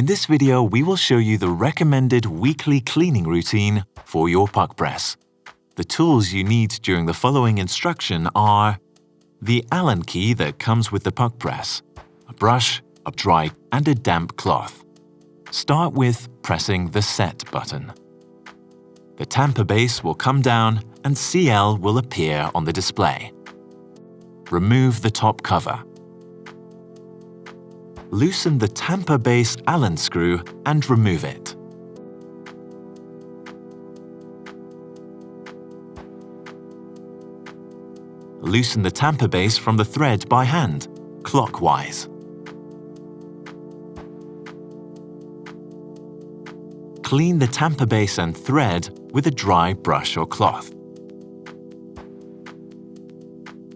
In this video, we will show you the recommended weekly cleaning routine for your PUQ press. The tools you need during the following instruction are the Allen key that comes with the PUQ press, a brush, a dry and a damp cloth. Start with pressing the Set button. The tamper base will come down and CL will appear on the display. Remove the top cover. Loosen the tamper base Allen screw and remove it. Loosen the tamper base from the thread by hand, clockwise. Clean the tamper base and thread with a dry brush or cloth.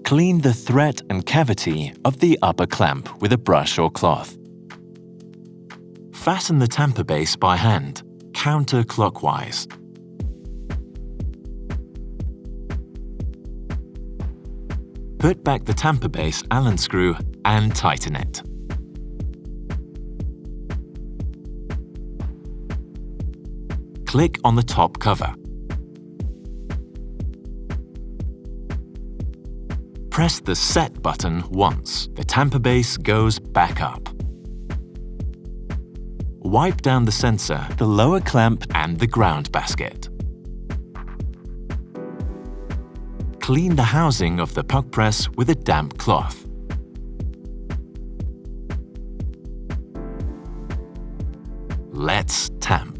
Clean the thread and cavity of the upper clamp with a brush or cloth. Fasten the tamper base by hand, counterclockwise. Put back the tamper base Allen screw and tighten it. Click on the top cover. Press the Set button once. The tamper base goes back up. Wipe down the sensor, the lower clamp and the ground basket. Clean the housing of the PUQ press with a damp cloth. Let's tamp.